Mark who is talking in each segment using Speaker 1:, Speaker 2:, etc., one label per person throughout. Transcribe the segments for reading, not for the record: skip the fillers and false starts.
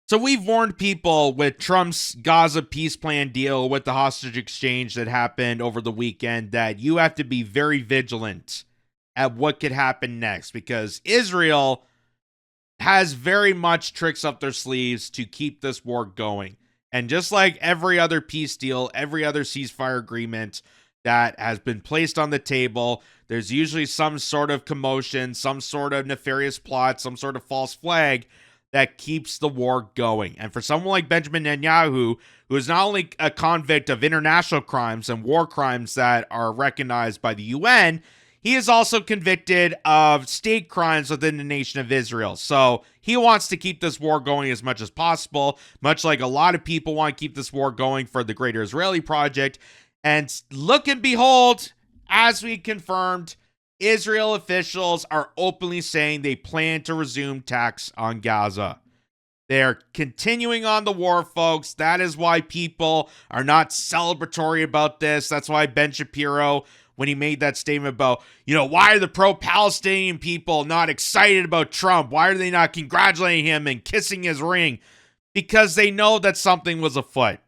Speaker 1: So we've warned people with Trump's Gaza peace plan deal with the hostage exchange that happened over the weekend that you have to be very vigilant at what could happen next, because Israel has very much tricks up their sleeves to keep this war going. And just like every other peace deal, every other ceasefire agreement that has been placed on the table, there's usually some sort of commotion, some sort of nefarious plot, some sort of false flag that keeps the war going. And for someone like Benjamin Netanyahu, who is not only a convict of international crimes and war crimes that are recognized by the UN, he is also convicted of state crimes within the nation of Israel. So he wants to keep this war going as much as possible, much like a lot of people want to keep this war going for the Greater Israeli Project. And look and behold, as we confirmed, Israel officials are openly saying they plan to resume attacks on Gaza. They're continuing on the war, folks. That is why people are not celebratory about this. That's why Ben Shapiro, when he made that statement about, why are the pro-Palestinian people not excited about Trump? Why are they not congratulating him and kissing his ring? Because they know that something was afoot.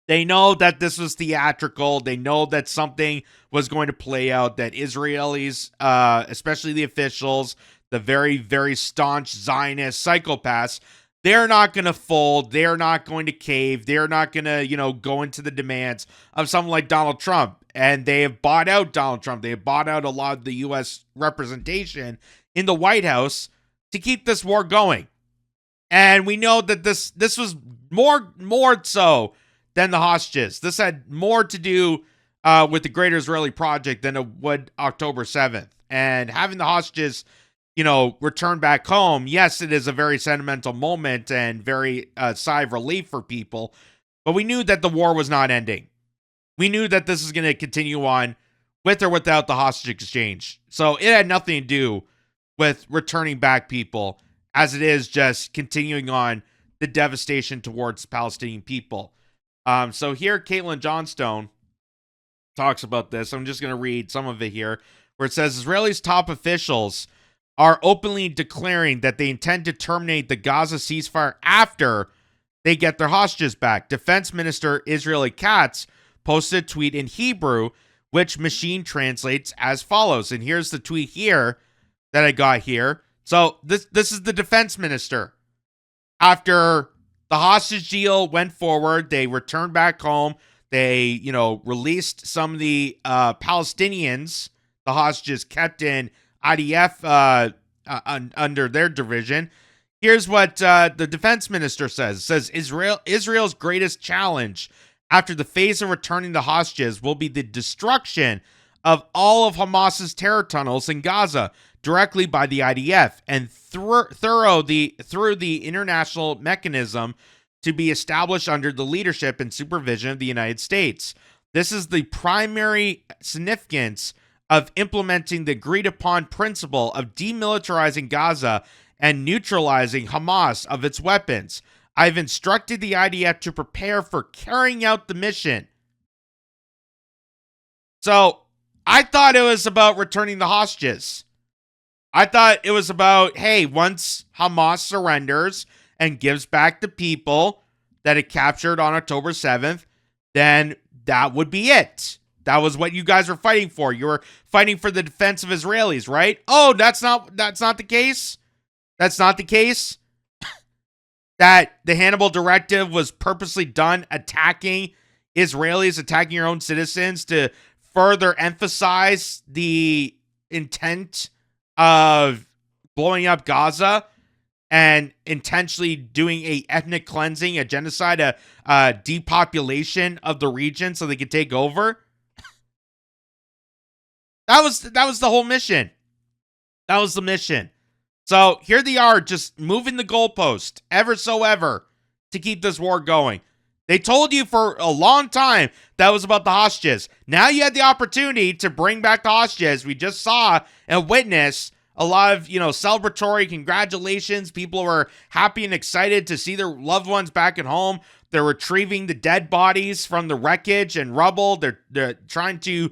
Speaker 1: They know that this was theatrical. They know that something was going to play out, that Israelis, especially the officials, the very, very staunch Zionist psychopaths, they're not going to fold. They're not going to cave. They're not going to, go into the demands of someone like Donald Trump. And they have bought out Donald Trump. They have bought out a lot of the U.S. representation in the White House to keep this war going. And we know that this was more so than the hostages. This had more to do with the Greater Israeli Project than it would October 7th. And having the hostages, return back home, yes, it is a very sentimental moment and very sigh of relief for people. But we knew that the war was not ending. We knew that this is going to continue on with or without the hostage exchange. So it had nothing to do with returning back people, as it is just continuing on the devastation towards Palestinian people. So here, Caitlin Johnstone talks about this. I'm just going to read some of it here, where it says Israelis' top officials are openly declaring that they intend to terminate the Gaza ceasefire after they get their hostages back. Defense Minister Israeli Kitz posted a tweet in Hebrew, which machine translates as follows. And here's the tweet here that I got here. So this is the defense minister. After the hostage deal went forward, they returned back home. They, released some of the Palestinians, the hostages kept in IDF under their division. Here's what the defense minister says. It says Israel's greatest challenge after the phase of returning the hostages will be the destruction of all of Hamas's terror tunnels in Gaza directly by the IDF and through the international mechanism to be established under the leadership and supervision of the United States. This is the primary significance of implementing the agreed-upon principle of demilitarizing Gaza and neutralizing Hamas of its weapons. I've instructed the IDF to prepare for carrying out the mission. So, I thought it was about returning the hostages. I thought it was about, hey, once Hamas surrenders and gives back the people that it captured on October 7th, then that would be it. That was what you guys were fighting for. You were fighting for the defense of Israelis, right? Oh, that's not the case? That's not the case? That the Hannibal Directive was purposely done attacking Israelis, attacking your own citizens to further emphasize the intent of blowing up Gaza and intentionally doing a ethnic cleansing, a genocide, a depopulation of the region so they could take over. That was the whole mission. That was the mission. So here they are, just moving the goalpost ever to keep this war going. They told you for a long time that was about the hostages. Now you had the opportunity to bring back the hostages. We just saw and witnessed a lot of, celebratory congratulations. People were happy and excited to see their loved ones back at home. They're retrieving the dead bodies from the wreckage and rubble. They're trying to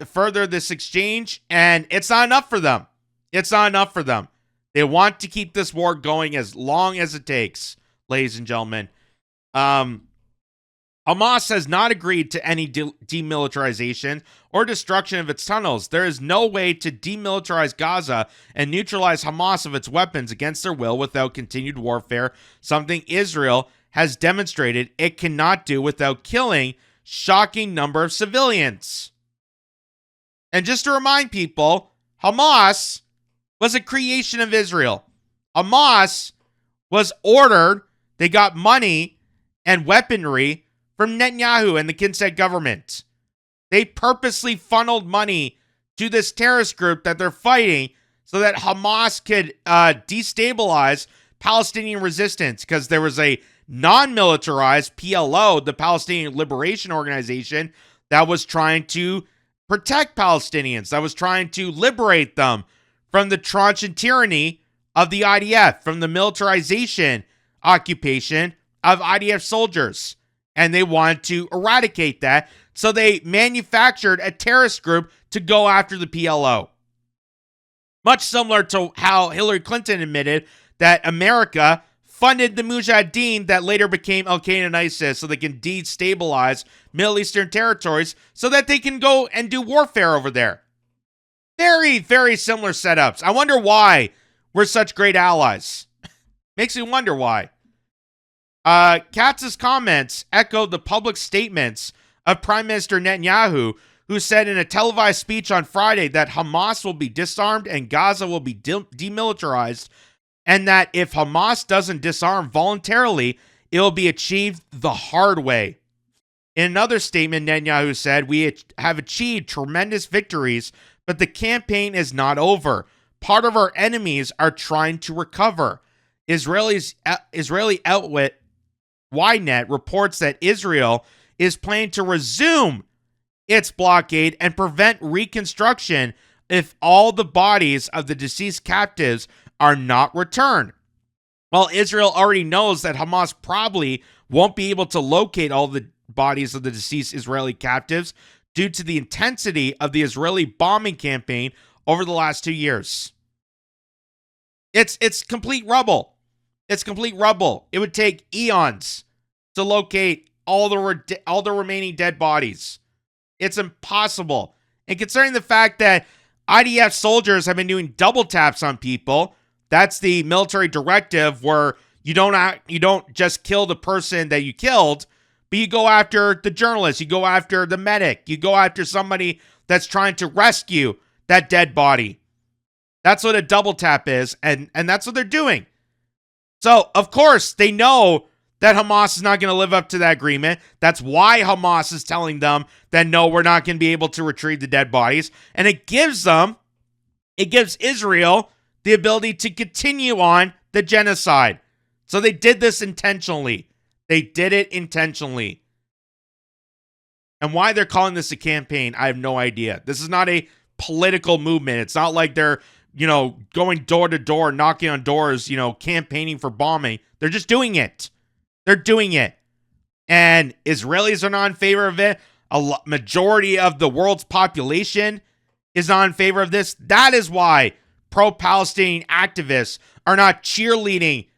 Speaker 1: further this exchange, and it's not enough for them. It's not enough for them. They want to keep this war going as long as it takes. ladies and gentlemen. Hamas has not agreed to any demilitarization or destruction of its tunnels. There is no way to demilitarize Gaza and neutralize Hamas of its weapons against their will without continued warfare, something Israel has demonstrated it cannot do without killing shocking number of civilians. And just to remind people, Hamas was a creation of Israel. Hamas was ordered, they got money and weaponry from Netanyahu and the Kitz government. They purposely funneled money to this terrorist group that they're fighting so that Hamas could destabilize Palestinian resistance, because there was a non-militarized PLO, the Palestinian Liberation Organization, that was trying to protect Palestinians, that was trying to liberate them from the tranche and tyranny of the IDF, from the militarization occupation of IDF soldiers. And they wanted to eradicate that, so they manufactured a terrorist group to go after the PLO. Much similar to how Hillary Clinton admitted that America funded the Mujahideen that later became Al-Qaeda and ISIS so they can destabilize Middle Eastern territories so that they can go and do warfare over there. Very, very similar setups. I wonder why we're such great allies. Makes me wonder why. Katz's comments echoed the public statements of Prime Minister Netanyahu, who said in a televised speech on Friday that Hamas will be disarmed and Gaza will be demilitarized, and that if Hamas doesn't disarm voluntarily, it will be achieved the hard way. In another statement, Netanyahu said, "We have achieved tremendous victories, but the campaign is not over. Part of our enemies are trying to recover." Israeli outlet Ynet reports that Israel is planning to resume its blockade and prevent reconstruction if all the bodies of the deceased captives are not returned. While Israel already knows that Hamas probably won't be able to locate all the bodies of the deceased Israeli captives due to the intensity of the Israeli bombing campaign over the last 2 years. It's complete rubble. It's complete rubble. It would take eons to locate all the remaining dead bodies. It's impossible. And considering the fact that IDF soldiers have been doing double taps on people, that's the military directive where you don't just kill the person that you killed, but you go after the journalist, you go after the medic, you go after somebody that's trying to rescue that dead body. That's what a double tap is, and that's what they're doing. So, of course, they know that Hamas is not going to live up to that agreement. That's why Hamas is telling them that, no, we're not going to be able to retrieve the dead bodies. And it gives Israel the ability to continue on the genocide. So they did this intentionally. They did it intentionally. And why they're calling this a campaign, I have no idea. This is not a political movement. It's not like they're, going door to door, knocking on doors, campaigning for bombing. They're just doing it. They're doing it. And Israelis are not in favor of it. A majority of the world's population is not in favor of this. That is why pro-Palestinian activists are not cheerleading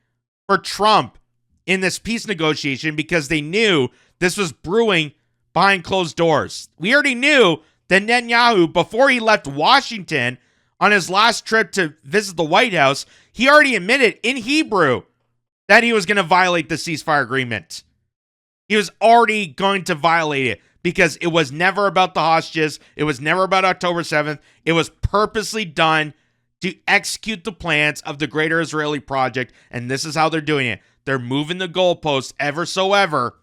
Speaker 1: for Trump in this peace negotiation, because they knew this was brewing behind closed doors. We already knew that Netanyahu, before he left Washington on his last trip to visit the White House, he already admitted in Hebrew that he was going to violate the ceasefire agreement. He was already going to violate it because it was never about the hostages. It was never about October 7th. It was purposely done to execute the plans of the Greater Israeli Project, and this is how they're doing it. They're moving the goalposts ever so ever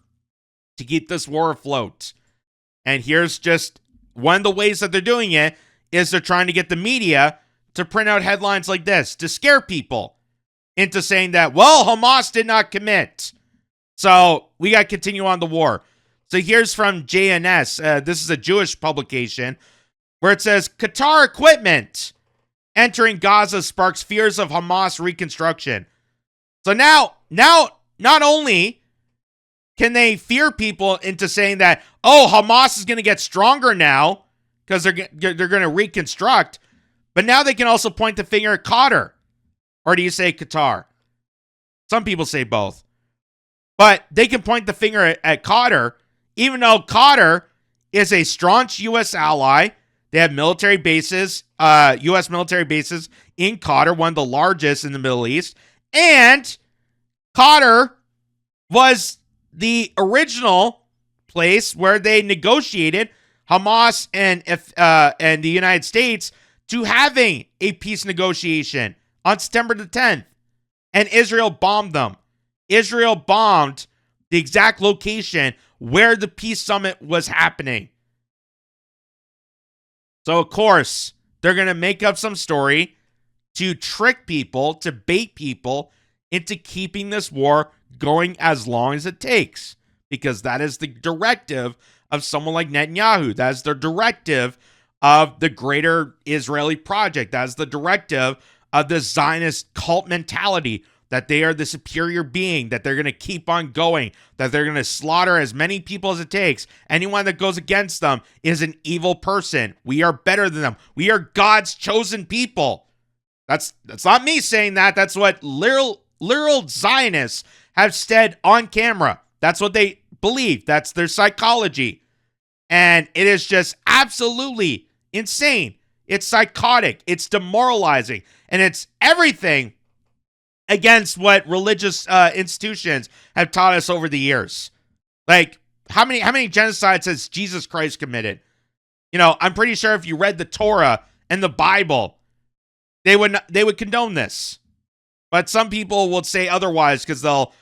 Speaker 1: to keep this war afloat. And here's just one of the ways that they're doing it is they're trying to get the media to print out headlines like this to scare people into saying that, well, Hamas did not commit, so we got to continue on the war. So here's from JNS. This is a Jewish publication where it says, Qatar equipment entering Gaza sparks fears of Hamas reconstruction. So now not only can they fear people into saying that, oh, Hamas is going to get stronger now because they're going to reconstruct, but now they can also point the finger at Qatar. Or do you say Qatar? Some people say both. But they can point the finger at Qatar, even though Qatar is a staunch U.S. ally. They have military bases, U.S. military bases in Qatar, one of the largest in the Middle East. And Qatar was the original place where they negotiated Hamas and the United States to having a peace negotiation on September the 10th. And Israel bombed them. Israel bombed the exact location where the peace summit was happening. So, of course, they're going to make up some story to trick people, to bait people into keeping this war going as long as it takes. Because that is the directive of someone like Netanyahu. That is the directive of the greater Israeli project. That is the directive of the Zionist cult mentality, that they are the superior being, that they're going to keep on going, that they're going to slaughter as many people as it takes. Anyone that goes against them is an evil person. We are better than them. We are God's chosen people. That's not me saying that. That's what literal Zionists have said on camera. That's what they believe. That's their psychology. And it is just absolutely insane. It's psychotic. It's demoralizing. And it's everything against what religious institutions have taught us over the years. Like, how many genocides has Jesus Christ committed? You know, I'm pretty sure if you read the Torah and the Bible, they would condone this. But some people will say otherwise because they'll,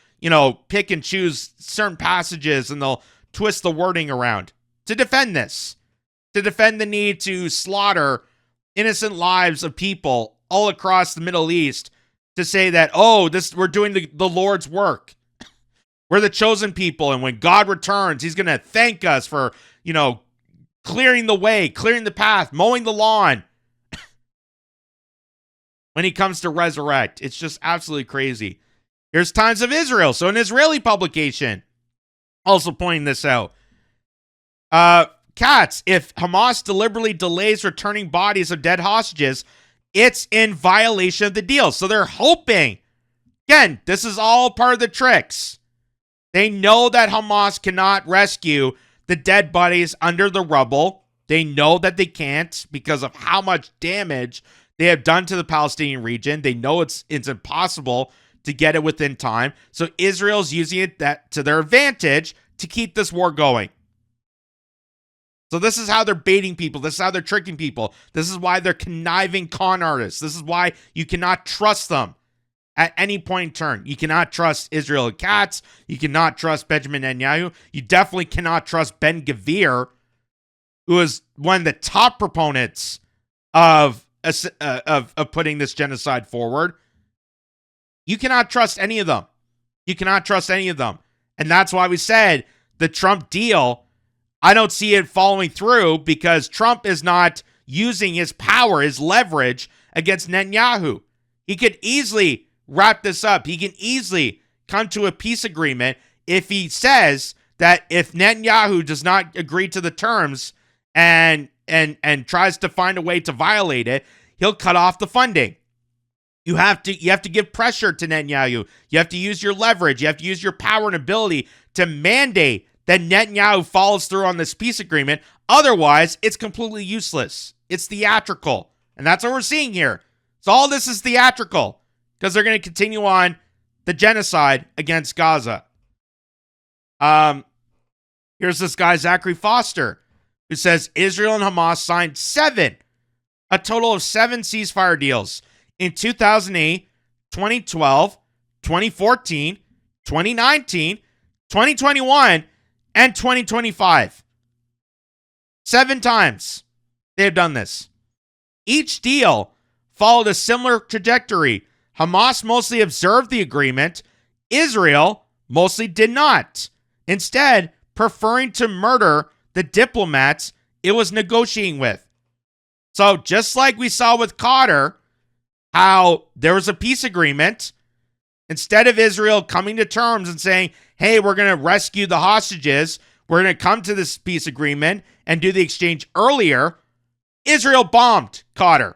Speaker 1: pick and choose certain passages and they'll twist the wording around to defend this, to defend the need to slaughter innocent lives of people all across the Middle East, to say that, we're doing the Lord's work. We're the chosen people, and when God returns, he's going to thank us for, clearing the way, clearing the path, mowing the lawn. When he comes to resurrect, it's just absolutely crazy. Here's Times of Israel. So an Israeli publication also pointing this out. Kitz, if Hamas deliberately delays returning bodies of dead hostages, it's in violation of the deal. So they're hoping. Again, this is all part of the tricks. They know that Hamas cannot rescue the dead bodies under the rubble. They know that they can't because of how much damage they have done to the Palestinian region. They know it's impossible to get it within time. So Israel's using it to their advantage to keep this war going. So this is how they're baiting people. This is how they're tricking people. This is why they're conniving con artists. This is why you cannot trust them at any point in turn. You cannot trust Israel and Kitz. You cannot trust Benjamin Netanyahu. You definitely cannot trust Ben Gvir, who is one of the top proponents of putting this genocide forward. You cannot trust any of them. You cannot trust any of them. And that's why we said the Trump deal, I don't see it following through because Trump is not using his power, his leverage against Netanyahu. He could easily wrap this up. He can easily come to a peace agreement if he says that if Netanyahu does not agree to the terms and tries to find a way to violate it, he'll cut off the funding. You have to give pressure to Netanyahu. You have to use your leverage. You have to use your power and ability to mandate that Netanyahu follows through on this peace agreement. Otherwise, it's completely useless. It's theatrical. And that's what we're seeing here. So all this is theatrical because they're going to continue on the genocide against Gaza. Here's this guy, Zachary Foster, who says Israel and Hamas signed a total of 7 ceasefire deals in 2008, 2012, 2014, 2019, 2021, and 2025. 7 times they have done this. Each deal followed a similar trajectory. Hamas mostly observed the agreement. Israel mostly did not, instead preferring to murder the diplomats it was negotiating with. So just like we saw with Qatar, how there was a peace agreement, instead of Israel coming to terms and saying, hey, we're going to rescue the hostages, we're going to come to this peace agreement and do the exchange earlier, Israel bombed Qatar.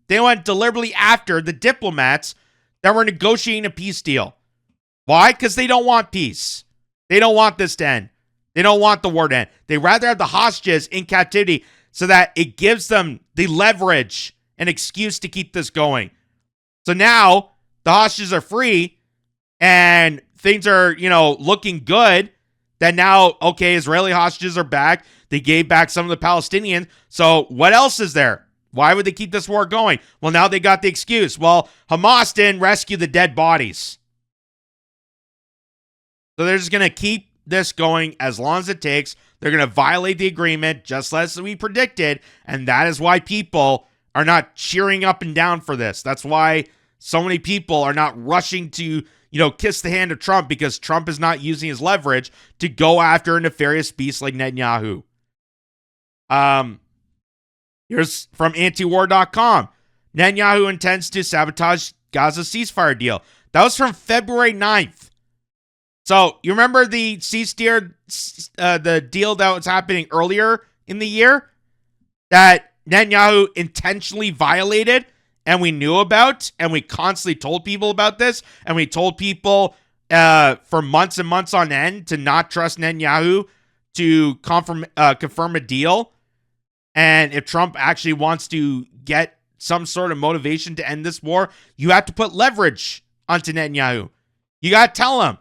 Speaker 1: They went deliberately after the diplomats that were negotiating a peace deal. Why? Because they don't want peace. They don't want this to end. They don't want the war to end. They rather have the hostages in captivity so that it gives them the leverage and excuse to keep this going. So now the hostages are free and things are, looking good. That now, okay, Israeli hostages are back. They gave back some of the Palestinians. So what else is there? Why would they keep this war going? Well, now they got the excuse. Well, Hamas didn't rescue the dead bodies. So they're just going to keep this going as long as it takes. They're going to violate the agreement just as we predicted. And that is why people are not cheering up and down for this. That's why so many people are not rushing to, kiss the hand of Trump, because Trump is not using his leverage to go after a nefarious beast like Netanyahu. Here's from antiwar.com. Netanyahu intends to sabotage Gaza's ceasefire deal. That was from February 9th. So you remember the ceasefire, the deal that was happening earlier in the year that Netanyahu intentionally violated, and we knew about, and we constantly told people about this, and we told people for months and months on end to not trust Netanyahu to confirm a deal. And if Trump actually wants to get some sort of motivation to end this war, you have to put leverage onto Netanyahu. You got to tell him,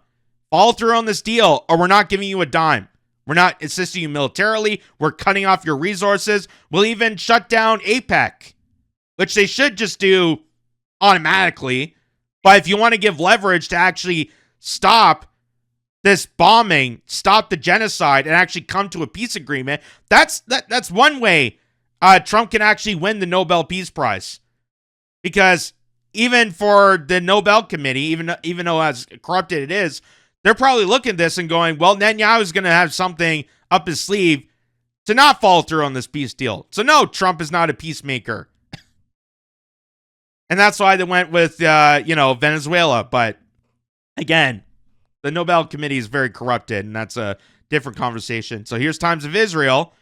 Speaker 1: follow through on this deal, or we're not giving you a dime. We're not assisting you militarily. We're cutting off your resources. We'll even shut down AIPAC, which they should just do automatically. But if you want to give leverage to actually stop this bombing, stop the genocide, and actually come to a peace agreement, that's one way Trump can actually win the Nobel Peace Prize. Because even for the Nobel Committee, even though as corrupted it is, they're probably looking at this and going, well, Netanyahu is going to have something up his sleeve to not follow through on this peace deal. So no, Trump is not a peacemaker. And that's why they went with, Venezuela. But again, the Nobel Committee is very corrupted, and that's a different conversation. So here's Times of Israel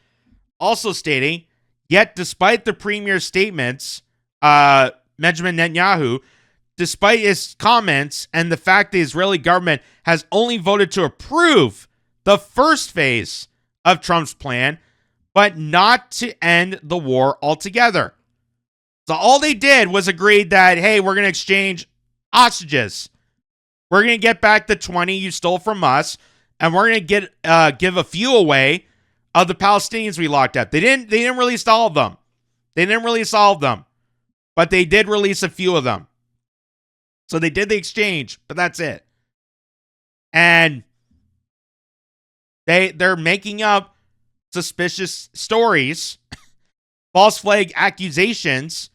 Speaker 1: also stating, yet despite the premier's statements, Benjamin Netanyahu, despite his comments and the fact the Israeli government has only voted to approve the first phase of Trump's plan, but not to end the war altogether. So all they did was agreed that, hey, we're going to exchange hostages. We're going to get back the 20 you stole from us, and we're going to give a few away of the Palestinians we locked up. They didn't release all of them. But they did release a few of them. So they did the exchange, but that's it. And they're making up suspicious stories, false flag accusations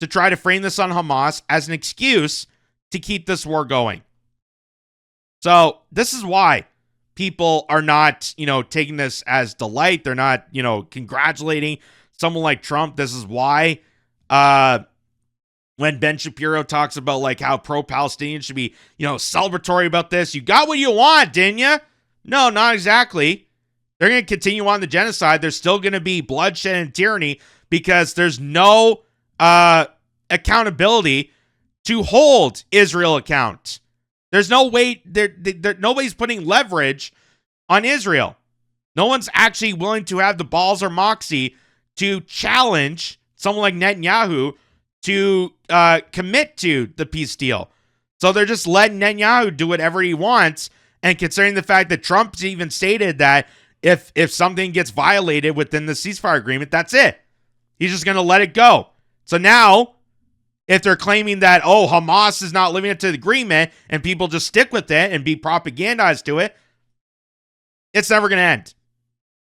Speaker 1: to try to frame this on Hamas as an excuse to keep this war going. So this is why people are not, taking this as delight. They're not, congratulating someone like Trump. This is why when Ben Shapiro talks about like how pro-Palestinian should be, celebratory about this. You got what you want, didn't you? No, not exactly. They're going to continue on the genocide. There's still going to be bloodshed and tyranny because there's no accountability to hold Israel account. There's no way, nobody's putting leverage on Israel. No one's actually willing to have the balls or moxie to challenge someone like Netanyahu to commit to the peace deal. So they're just letting Netanyahu do whatever he wants. And considering the fact that Trump's even stated that if something gets violated within the ceasefire agreement, that's it. He's just going to let it go. So now, if they're claiming that, Hamas is not living up to the agreement and people just stick with it and be propagandized to it, it's never going to end.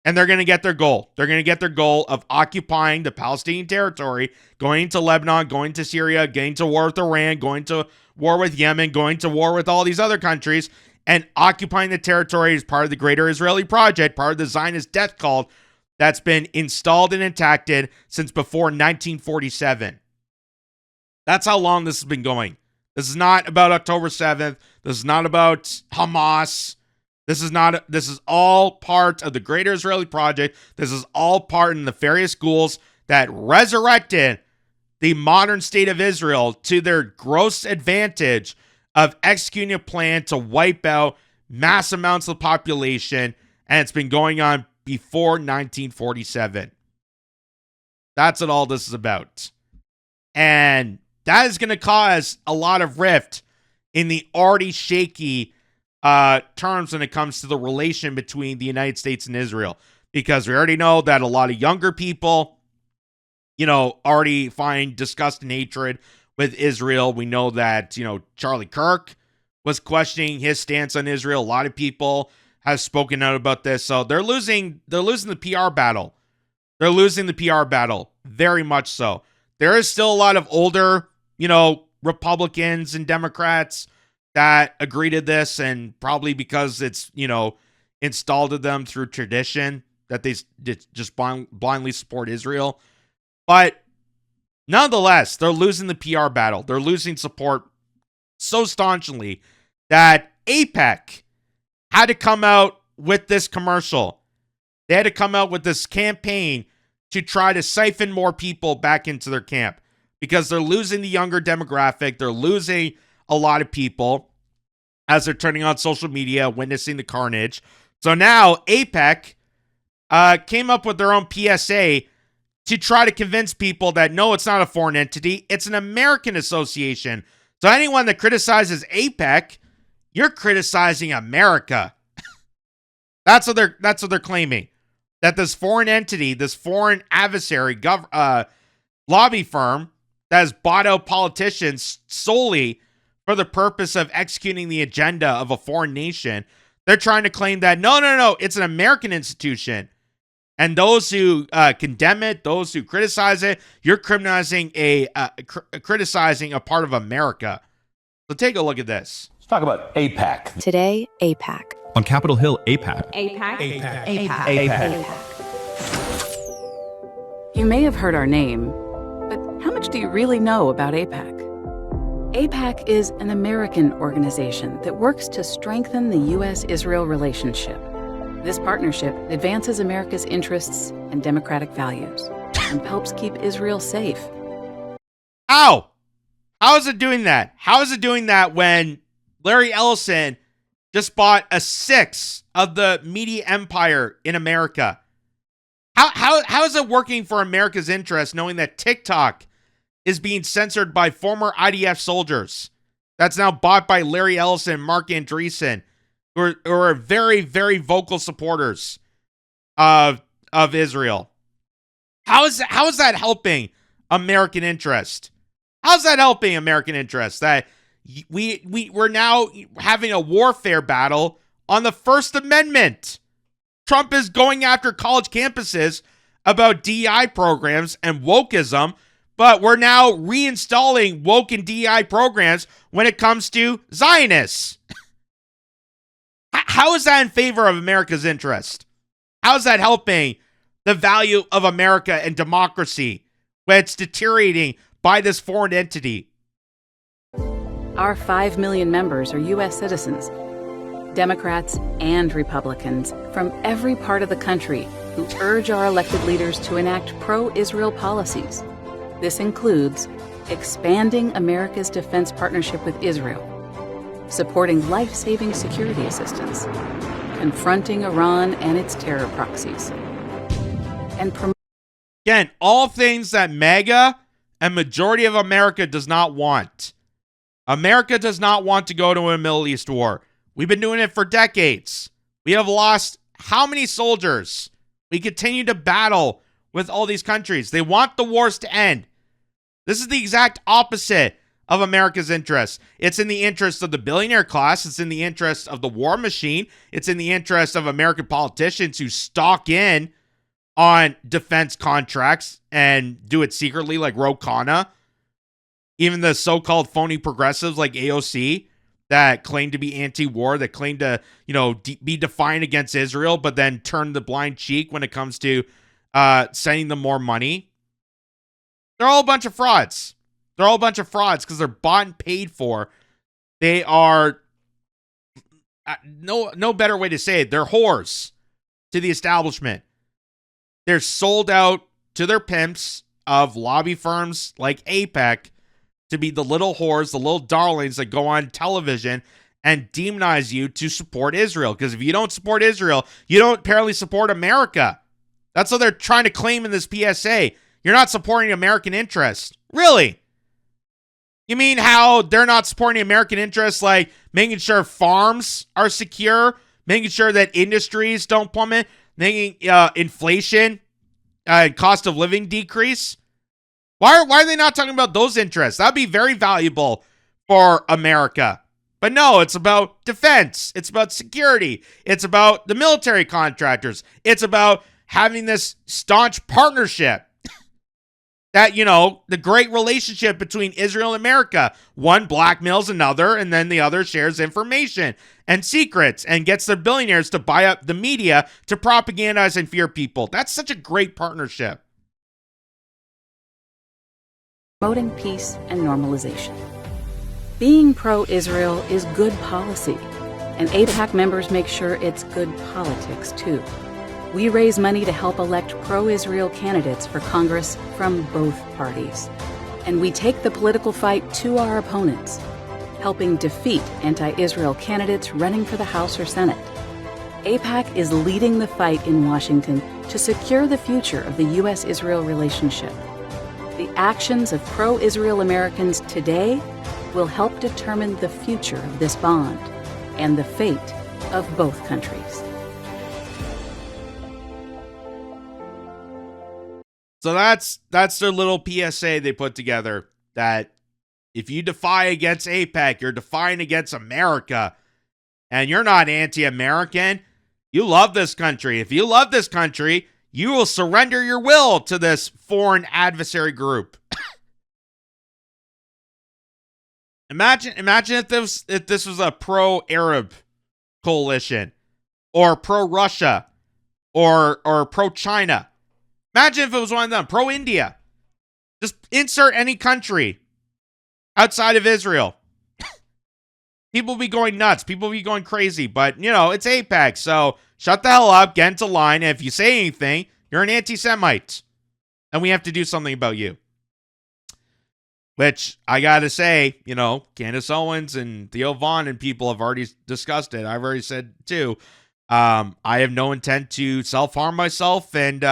Speaker 1: And they're going to get their goal. They're going to get their goal of occupying the Palestinian territory, going to Lebanon, going to Syria, going to war with Iran, going to war with Yemen, going to war with all these other countries, and occupying the territory as part of the greater Israeli project, part of the Zionist death cult that's been installed and enacted since before 1947. That's how long this has been going. This is not about October 7th. This is not about Hamas. This is all part of the greater Israeli project. This is all part in the nefarious ghouls that resurrected the modern state of Israel to their gross advantage of executing a plan to wipe out mass amounts of population, and it's been going on before 1947. That's what all this is about. And that is going to cause a lot of rift in the already shaky terms when it comes to the relation between the United States and Israel. Because we already know that a lot of younger people, already find disgust and hatred with Israel. We know that, Charlie Kirk was questioning his stance on Israel. A lot of people have spoken out about this. So they're losing the PR battle. They're losing the PR battle, very much so. There is still a lot of older, Republicans and Democrats that agree to this, and probably because it's, installed to them through tradition that they just blindly support Israel. But nonetheless, they're losing the PR battle. They're losing support so staunchly that AIPAC had to come out with this commercial. They had to come out with this campaign to try to siphon more people back into their camp because they're losing the younger demographic. They're losing a lot of people as they're turning on social media, witnessing the carnage. So now AIPAC came up with their own PSA to try to convince people that no, it's not a foreign entity. It's an American association. So anyone that criticizes AIPAC, you're criticizing America. That's what they're claiming. That this foreign entity, this foreign adversary lobby firm that has bought out politicians solely for the purpose of executing the agenda of a foreign nation, they're trying to claim that no, it's an American institution. And those who condemn it, those who criticize it, you're criticizing a part of America. So take a look at this.
Speaker 2: Let's talk about AIPAC.
Speaker 3: Today, AIPAC.
Speaker 4: On Capitol Hill, AIPAC.
Speaker 3: AIPAC.
Speaker 5: You may have heard our name, but how much do you really know about AIPAC? AIPAC is an American organization that works to strengthen the U.S.-Israel relationship. This partnership advances America's interests and democratic values and helps keep Israel safe.
Speaker 1: How? How is it doing that? How is it doing that when Larry Ellison just bought a sixth of the media empire in America? How is it working for America's interest knowing that TikTok is being censored by former IDF soldiers? That's now bought by Larry Ellison and Mark Andreessen, who are very, very vocal supporters of Israel. How is that helping American interest? How's that helping American interest? That we're now having a warfare battle on the First Amendment. Trump is going after college campuses about DEI programs and wokeism, but we're now reinstalling woke and DEI programs when it comes to Zionists. How is that in favor of America's interest? How is that helping the value of America and democracy when it's deteriorating by this foreign entity?
Speaker 5: Our 5 million members are U.S. citizens, Democrats and Republicans from every part of the country who urge our elected leaders to enact pro-Israel policies. This includes expanding America's defense partnership with Israel, supporting life-saving security assistance, confronting Iran and its terror proxies, and
Speaker 1: again, all things that MAGA and majority of America does not want. America does not want to go to a Middle East war. We've been doing it for decades. We have lost how many soldiers? We continue to battle with all these countries. They want the wars to end. This is the exact opposite of America's interests. It's in the interest of the billionaire class. It's in the interest of the war machine. It's in the interest of American politicians who stock in on defense contracts and do it secretly like Ro Khanna. Even the so-called phony progressives like AOC that claim to be anti-war, that claim to, be defiant against Israel, but then turn the blind cheek when it comes to sending them more money. They're all a bunch of frauds. They're all a bunch of frauds because they're bought and paid for. They are, no better way to say it, they're whores to the establishment. They're sold out to their pimps of lobby firms like AIPAC to be the little whores, the little darlings that go on television and demonize you to support Israel. Because if you don't support Israel, you don't apparently support America. That's what they're trying to claim in this PSA. You're not supporting American interests. Really? You mean how they're not supporting American interests, like making sure farms are secure, making sure that industries don't plummet, making inflation, cost of living decrease? Why are they not talking about those interests? That'd be very valuable for America. But no, it's about defense. It's about security. It's about the military contractors. It's about having this staunch partnership that, you know, the great relationship between Israel and America. One blackmails another, and then the other shares information and secrets and gets the billionaires to buy up the media to propagandize and fear people. That's such a great partnership.
Speaker 5: Promoting peace and normalization. Being pro-Israel is good policy, and AIPAC members make sure it's good politics, too. We raise money to help elect pro-Israel candidates for Congress from both parties. And we take the political fight to our opponents, helping defeat anti-Israel candidates running for the House or Senate. AIPAC is leading the fight in Washington to secure the future of the U.S.-Israel relationship. The actions of pro-Israel Americans today will help determine the future of this bond and the fate of both countries.
Speaker 1: So that's their little PSA they put together, that if you defy against AIPAC, you're defying against America, and you're not anti-American. You love this country. If you love this country, you will surrender your will to this foreign adversary group. Imagine if this was a pro-Arab coalition, or pro-Russia, or pro-China. Imagine if it was one of them, pro-India. Just insert any country outside of Israel. People will be going nuts. People will be going crazy. But, you know, it's AIPAC, so shut the hell up, get into line, and if you say anything, you're an anti-Semite. And we have to do something about you. Which, I gotta say, you know, Candace Owens and Theo Vaughn and people have already discussed it. I've already said, too, I have no intent to self-harm myself, and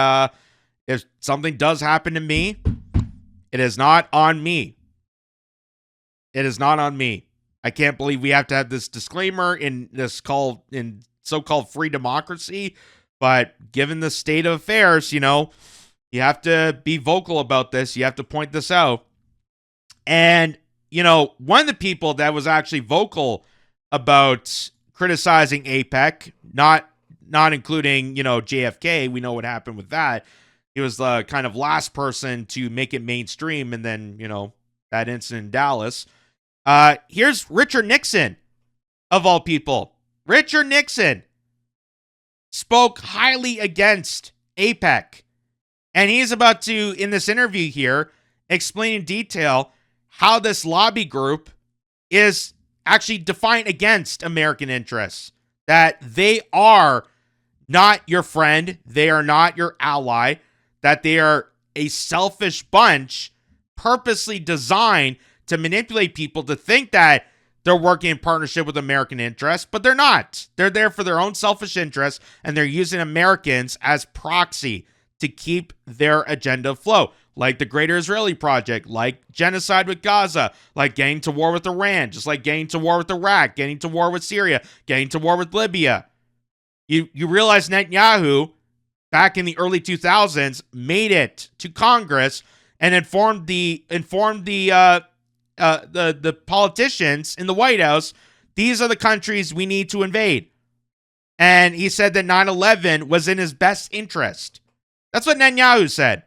Speaker 1: if something does happen to me, it is not on me. It is not on me. I can't believe we have to have this disclaimer in so-called free democracy, but given the state of affairs, you know, you have to be vocal about this. You have to point this out. And, you know, one of the people that was actually vocal about criticizing AIPAC, not including, you know, JFK, we know what happened with that. He was the kind of last person to make it mainstream, and then, you know, that incident in Dallas. Here's Richard Nixon, of all people. Richard Nixon spoke highly against AIPAC. And he's about to, in this interview here, explain in detail how this lobby group is actually defiant against American interests. That they are not your friend. They are not your ally. That they are a selfish bunch purposely designed to manipulate people to think that they're working in partnership with American interests, but they're not. They're there for their own selfish interests, and they're using Americans as proxy to keep their agenda afloat, like the Greater Israeli Project, like genocide with Gaza, like getting to war with Iran, just like getting to war with Iraq, getting to war with Syria, getting to war with Libya. You realize Netanyahu, back in the early 2000s, made it to Congress and informed the politicians in the White House, these are the countries we need to invade. And he said that 9/11 was in his best interest. That's what Netanyahu said.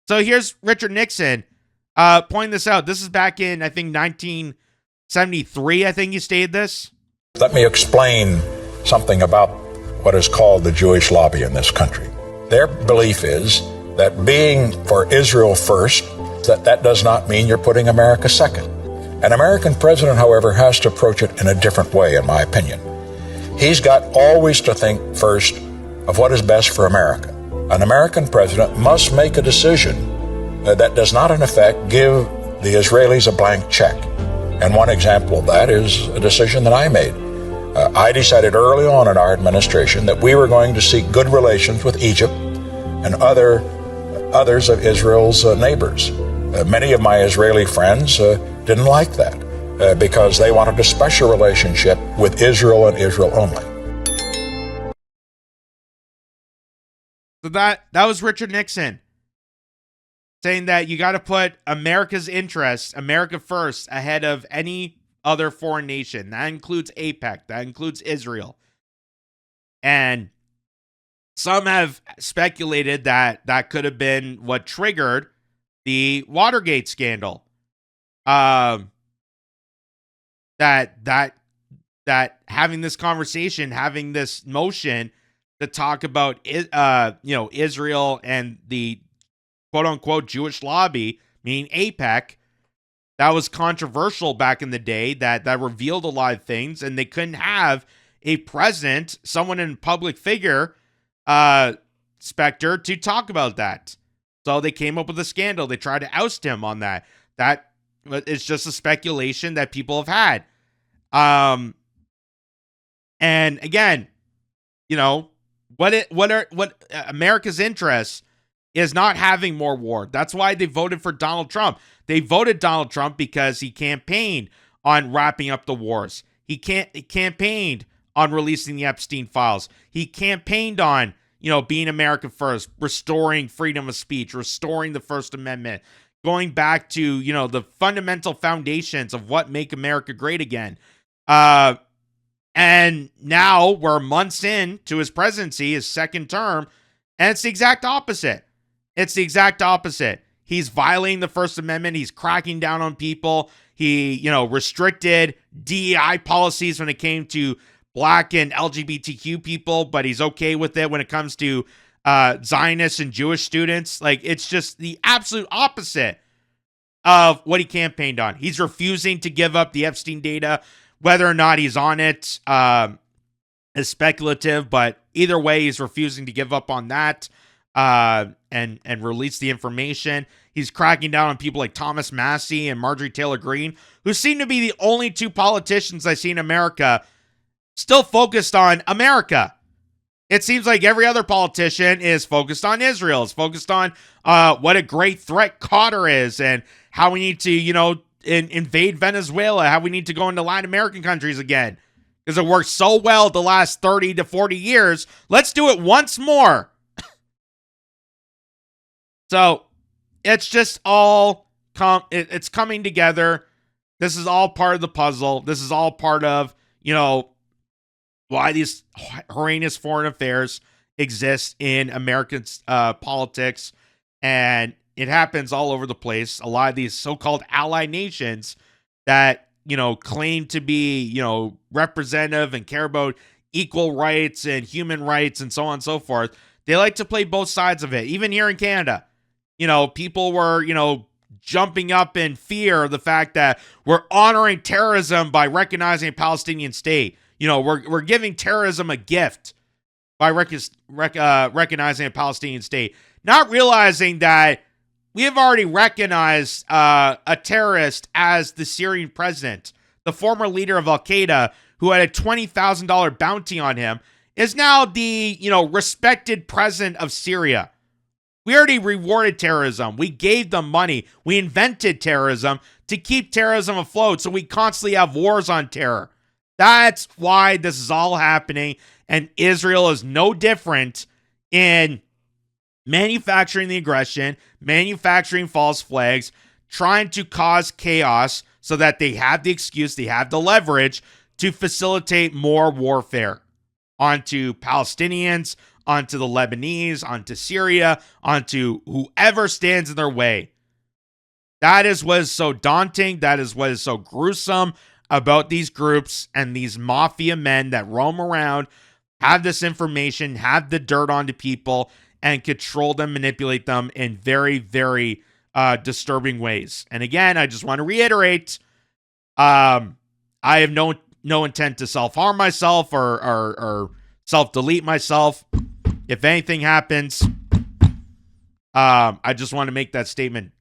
Speaker 1: So here's Richard Nixon pointing this out. This is back in, I think, 1973, I think he stated this.
Speaker 2: Let me explain something about what is called the Jewish lobby in this country. Their belief is that being for Israel first, that does not mean you're putting America second. An American president, however, has to approach it in a different way, in my opinion. He's got always to think first of what is best for America. An American president must make a decision that does not, in effect, give the Israelis a blank check. And one example of that is a decision that I made. I decided early on in our administration that we were going to seek good relations with Egypt and others of Israel's neighbors. Many of my Israeli friends didn't like that because they wanted a special relationship with Israel and Israel only.
Speaker 1: So that was Richard Nixon saying that you got to put America's interests, America first, ahead of any other foreign nation. That includes AIPAC. That includes Israel. And some have speculated that that could have been what triggered the Watergate scandal. That having this conversation, having this motion to talk about Israel and the quote unquote Jewish lobby, meaning AIPAC, that was controversial back in the day, that revealed a lot of things, and they couldn't have a president, someone in public figure, specter, to talk about that. So they came up with a scandal. They tried to oust him on that. That is just a speculation that people have had. And again, what America's interest is not having more war. That's why they voted for Donald Trump. They voted Donald Trump because he campaigned on wrapping up the wars. He campaigned on releasing the Epstein files. He campaigned on, being America first, restoring freedom of speech, restoring the First Amendment, going back to, the fundamental foundations of what make America great again. And now we're months into his presidency, his second term, and it's the exact opposite. It's the exact opposite. He's violating the First Amendment. He's cracking down on people. He, restricted DEI policies when it came to Black and LGBTQ people, but he's okay with it when it comes to Zionists and Jewish students. Like, it's just the absolute opposite of what he campaigned on. He's refusing to give up the Epstein data. Whether or not he's on it is speculative, but either way, he's refusing to give up on that and release the information. He's cracking down on people like Thomas Massey and Marjorie Taylor Greene, who seem to be the only two politicians I see in America still focused on America. It seems like every other politician is focused on Israel, is focused on what a great threat Qatar is and how we need to, invade Venezuela, how we need to go into Latin American countries again. Because it worked so well the last 30 to 40 years. Let's do it once more. So it's just all it's coming together. This is all part of the puzzle. This is all part of, why these horrendous foreign affairs exist in American politics. And it happens all over the place. A lot of these so-called ally nations that, claim to be, representative and care about equal rights and human rights and so on and so forth. They like to play both sides of it. Even here in Canada, people were, jumping up in fear of the fact that we're honoring terrorism by recognizing a Palestinian state. We're giving terrorism a gift by recognizing a Palestinian state, not realizing that we have already recognized a terrorist as the Syrian president. The former leader of Al-Qaeda, who had a $20,000 bounty on him, is now the, respected president of Syria. We already rewarded terrorism. We gave them money. We invented terrorism to keep terrorism afloat, so we constantly have wars on terror. That's why this is all happening, and Israel is no different in manufacturing the aggression, manufacturing false flags, trying to cause chaos so that they have the excuse, they have the leverage to facilitate more warfare onto Palestinians, onto the Lebanese, onto Syria, onto whoever stands in their way. That is what is so daunting. That is what is so gruesome about these groups and these mafia men that roam around, have this information, have the dirt onto people, and control them, manipulate them in very, very disturbing ways. And again, I just want to reiterate, I have no intent to self-harm myself or self-delete myself. If anything happens, I just want to make that statement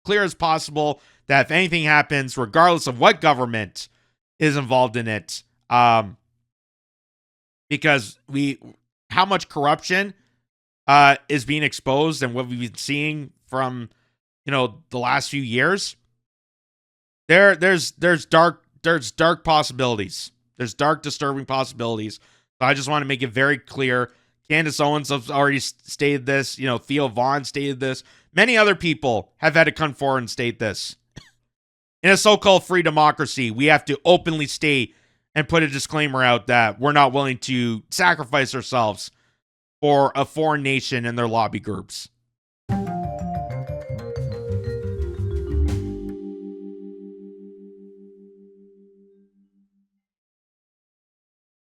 Speaker 1: clear as possible that if anything happens, regardless of what government is involved in it, because how much corruption is being exposed and what we've been seeing from, the last few years, there's dark possibilities. There's dark, disturbing possibilities. So I just want to make it very clear. Candace Owens has already stated this. Theo Vaughn stated this. Many other people have had to come forward and state this. In a so-called free democracy, we have to openly state and put a disclaimer out that we're not willing to sacrifice ourselves for a foreign nation and their lobby groups.